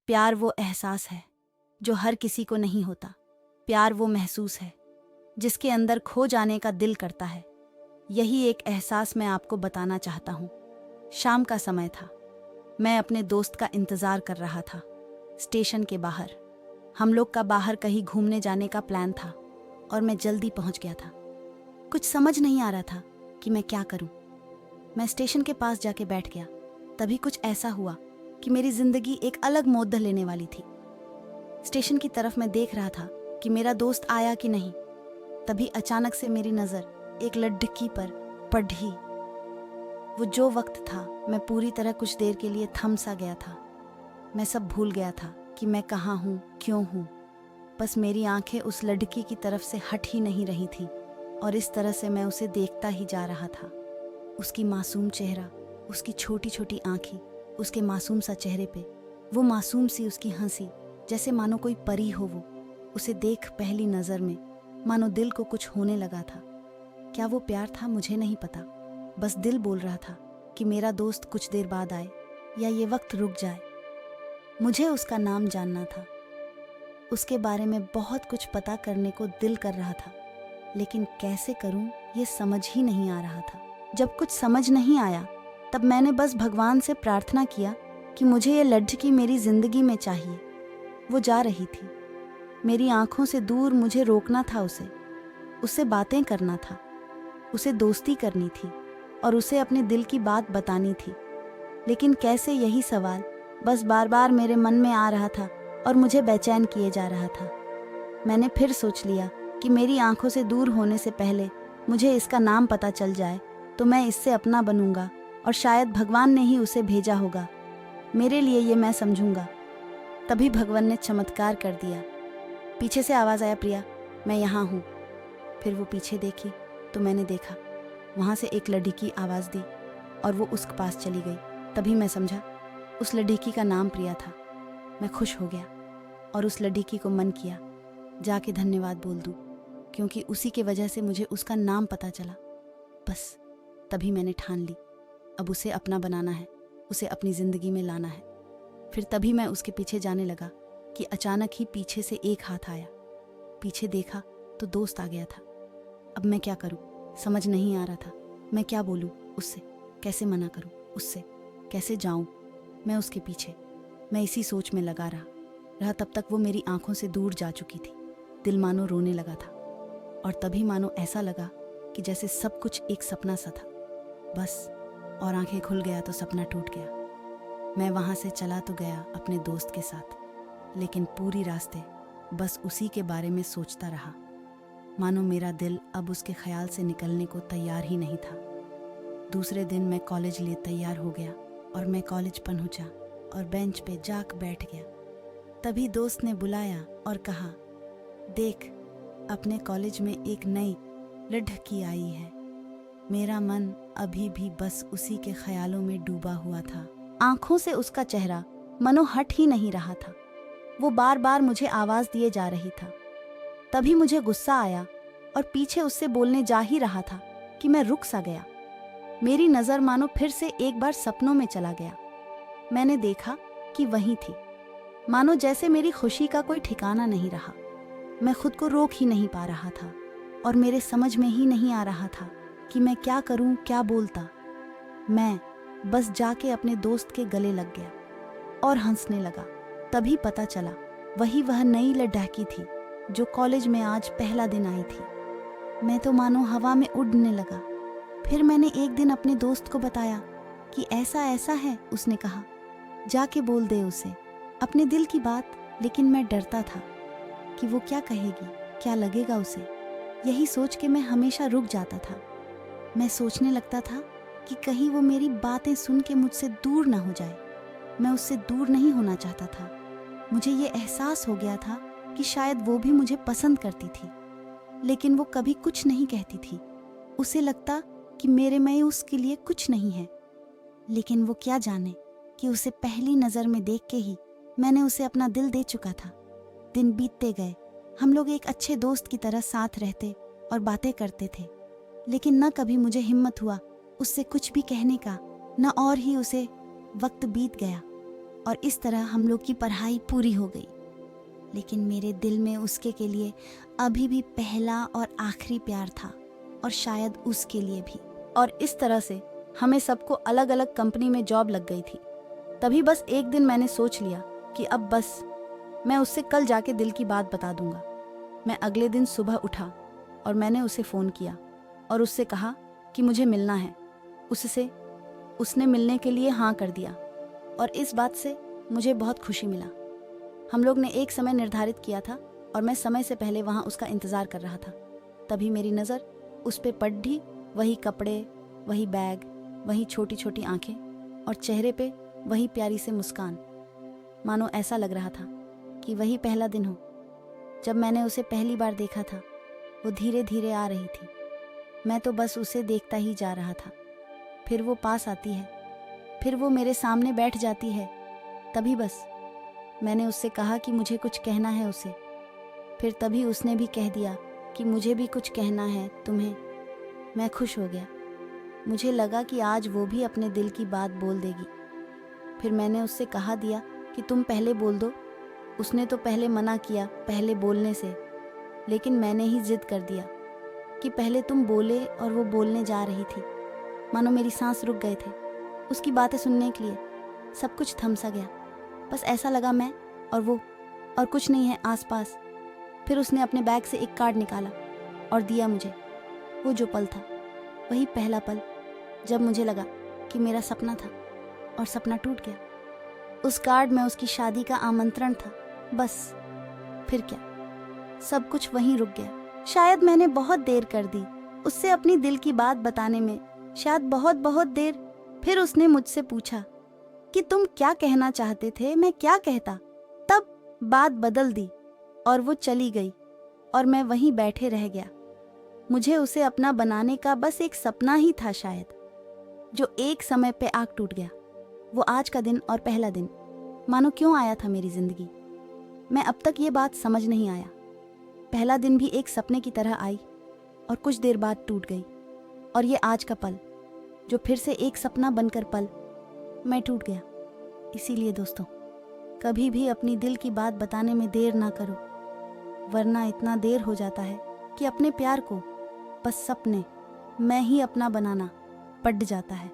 प्यार वो एहसास है जो हर किसी को नहीं होता। प्यार वो महसूस है जिसके अंदर खो जाने का दिल करता है। यही एक एहसास मैं आपको बताना चाहता हूँ। शाम का समय था। मैं अपने दोस्त का इंतज़ार कर रहा था स्टेशन के बाहर। हम लोग का बाहर कहीं घूमने जाने का प्लान था और मैं जल्दी पहुँच गया था। कुछ समझ नहीं आ रहा था कि मैं क्या करूँ। मैं स्टेशन के पास जाके बैठ गया। तभी कुछ ऐसा हुआ कि मेरी जिंदगी एक अलग मोड़ लेने वाली थी। स्टेशन की तरफ मैं देख रहा था कि मेरा दोस्त आया कि नहीं। तभी अचानक से मेरी नज़र एक लड़की पर पड़ी। वो जो वक्त था, मैं पूरी तरह कुछ देर के लिए थम सा गया था। मैं सब भूल गया था कि मैं कहाँ हूँ, क्यों हूँ। बस मेरी आंखें उस लड़की की तरफ से हट ही नहीं रही थी और इस तरह से मैं उसे देखता ही जा रहा था। उसकी मासूम चेहरा, उसकी छोटी छोटी आंखें, उसके मासूम सा चेहरे पे वो मासूम सी उसकी हंसी, जैसे मानो कोई परी हो वो। उसे देख पहली नज़र में मानो दिल को कुछ होने लगा था। क्या वो प्यार था? मुझे नहीं पता। बस दिल बोल रहा था कि मेरा दोस्त कुछ देर बाद आए या ये वक्त रुक जाए। मुझे उसका नाम जानना था। उसके बारे में बहुत कुछ पता करने को दिल कर रहा था, लेकिन कैसे करूं ये समझ ही नहीं आ रहा था। जब कुछ समझ नहीं आया तब मैंने बस भगवान से प्रार्थना किया कि मुझे ये लड़की मेरी जिंदगी में चाहिए। वो जा रही थी मेरी आंखों से दूर। मुझे रोकना था उससे बातें करना था, उसे दोस्ती करनी थी और उसे अपने दिल की बात बतानी थी। लेकिन कैसे, यही सवाल बस बार बार मेरे मन में आ रहा था और मुझे बेचैन किए जा रहा था। मैंने फिर सोच लिया कि मेरी आंखों से दूर होने से पहले मुझे इसका नाम पता चल जाए तो मैं इससे अपना बनूंगा और शायद भगवान ने ही उसे भेजा होगा मेरे लिए, ये मैं समझूंगा। तभी भगवान ने चमत्कार कर दिया। पीछे से आवाज़ आया, प्रिया मैं यहाँ हूँ। फिर वो पीछे देखी तो मैंने देखा वहाँ से एक लड़की आवाज़ दी और वो उसके पास चली गई। तभी मैं समझा उस लड़की का नाम प्रिया था। मैं खुश हो गया और उस लड़की को मन किया जाके धन्यवाद बोल दूँ, क्योंकि उसी के वजह से मुझे उसका नाम पता चला। बस तभी मैंने ठान ली अब उसे अपना बनाना है, उसे अपनी ज़िंदगी में लाना है। फिर तभी मैं उसके पीछे जाने लगा कि अचानक ही पीछे से एक हाथ आया। पीछे देखा तो दोस्त आ गया था। अब मैं क्या करूं समझ नहीं आ रहा था। मैं क्या बोलूं उससे, कैसे मना करूं उससे, कैसे जाऊं मैं उसके पीछे। मैं इसी सोच में लगा रहा तब तक वो मेरी आंखों से दूर जा चुकी थी। दिल मानो रोने लगा था और तभी मानो ऐसा लगा कि जैसे सब कुछ एक सपना सा था। बस और आंखें खुल गया तो सपना टूट गया। मैं वहाँ से चला तो गया अपने दोस्त के साथ, लेकिन पूरी रास्ते बस उसी के बारे में सोचता रहा। मानो मेरा दिल अब उसके ख्याल से निकलने को तैयार ही नहीं था। दूसरे दिन मैं कॉलेज लिए तैयार हो गया और मैं कॉलेज पहुंचा और बेंच पे जाकर बैठ गया। तभी दोस्त ने बुलाया और कहा, देख अपने कॉलेज में एक नई लड़की आई है। मेरा मन अभी भी बस उसी के ख्यालों में डूबा हुआ था। आंखों से उसका चेहरा मनो हट ही नहीं रहा था। वो बार बार मुझे आवाज़ दिए जा रही था। तभी मुझे गुस्सा आया और पीछे उससे बोलने जा ही रहा था कि मैं रुक सा गया। मेरी नज़र मानो फिर से एक बार सपनों में चला गया। मैंने देखा कि वहीं थी। मानो जैसे मेरी खुशी का कोई ठिकाना नहीं रहा। मैं खुद को रोक ही नहीं पा रहा था और मेरे समझ में ही नहीं आ रहा था कि मैं क्या करूं, क्या बोलता। मैं बस जाके अपने दोस्त के गले लग गया और हंसने लगा। तभी पता चला वह नई लड़की थी जो कॉलेज में आज पहला दिन आई थी। मैं तो मानो हवा में उड़ने लगा। फिर मैंने एक दिन अपने दोस्त को बताया कि ऐसा ऐसा है। उसने कहा, जाके बोल दे उसे अपने दिल की बात। लेकिन मैं डरता था कि वो क्या कहेगी, क्या लगेगा उसे। यही सोच के मैं हमेशा रुक जाता था। मैं सोचने लगता था कि कहीं वो मेरी बातें सुन के मुझसे दूर ना हो जाए। मैं उससे दूर नहीं होना चाहता था। मुझे ये एहसास हो गया था कि शायद वो भी मुझे पसंद करती थी, लेकिन वो कभी कुछ नहीं कहती थी। उसे लगता कि मेरे में उसके लिए कुछ नहीं है। लेकिन वो क्या जाने कि उसे पहली नज़र में देख के ही मैंने उसे अपना दिल दे चुका था। दिन बीतते गए। हम लोग एक अच्छे दोस्त की तरह साथ रहते और बातें करते थे, लेकिन न कभी मुझे हिम्मत हुआ उससे कुछ भी कहने का, न और ही उसे वक्त बीत गया और इस तरह हम लोग की पढ़ाई पूरी हो गई। लेकिन मेरे दिल में उसके के लिए अभी भी पहला और आखिरी प्यार था, और शायद उसके लिए भी। और इस तरह से हमें सबको अलग अलग कंपनी में जॉब लग गई थी। तभी बस एक दिन मैंने सोच लिया कि अब बस मैं उससे कल जाके दिल की बात बता दूंगा। मैं अगले दिन सुबह उठा और मैंने उसे फ़ोन किया और उससे कहा कि मुझे मिलना है उससे। उसने मिलने के लिए हाँ कर दिया, और इस बात से मुझे बहुत खुशी मिला। हम लोग ने एक समय निर्धारित किया था और मैं समय से पहले वहाँ उसका इंतज़ार कर रहा था। तभी मेरी नज़र उस पे पड़ी। वही कपड़े, वही बैग, वही छोटी छोटी आंखें और चेहरे पे वही प्यारी से मुस्कान। मानो ऐसा लग रहा था कि वही पहला दिन हो जब मैंने उसे पहली बार देखा था। वो धीरे धीरे आ रही थी। मैं तो बस उसे देखता ही जा रहा था। फिर वो पास आती है, फिर वो मेरे सामने बैठ जाती है। तभी बस मैंने उससे कहा कि मुझे कुछ कहना है उसे। फिर तभी उसने भी कह दिया कि मुझे भी कुछ कहना है तुम्हें। मैं खुश हो गया। मुझे लगा कि आज वो भी अपने दिल की बात बोल देगी। फिर मैंने उससे कहा दिया कि तुम पहले बोल दो। उसने तो पहले मना किया पहले बोलने से, लेकिन मैंने ही जिद कर दिया कि पहले तुम बोले, और वो बोलने जा रही थी। मानो मेरी सांस रुक गए थे उसकी बातें सुनने के लिए। सब कुछ थम सा गया। बस ऐसा लगा मैं और वो और कुछ नहीं है आसपास। फिर उसने अपने बैग से एक कार्ड निकाला और दिया मुझे। वो जो पल था, वही पहला पल जब मुझे लगा कि मेरा सपना था और सपना टूट गया। उस कार्ड में उसकी शादी का आमंत्रण था। बस फिर क्या, सब कुछ वहीं रुक गया। शायद मैंने बहुत देर कर दी उससे अपनी दिल की बात बताने में, शायद बहुत बहुत देर। फिर उसने मुझसे पूछा कि तुम क्या कहना चाहते थे। मैं क्या कहता। तब बात बदल दी और वो चली गई और मैं वहीं बैठे रह गया। मुझे उसे अपना बनाने का बस एक सपना ही था शायद, जो एक समय पे आग टूट गया। वो आज का दिन और पहला दिन मानो क्यों आया था मेरी जिंदगी। मैं अब तक ये बात समझ नहीं आया। पहला दिन भी एक सपने की तरह आई और कुछ देर बाद टूट गई। और ये आज का पल जो फिर से एक सपना बनकर पल मैं टूट गया। इसीलिए दोस्तों, कभी भी अपनी दिल की बात बताने में देर ना करो, वरना इतना देर हो जाता है कि अपने प्यार को बस सपने में ही अपना बनाना पड़ जाता है।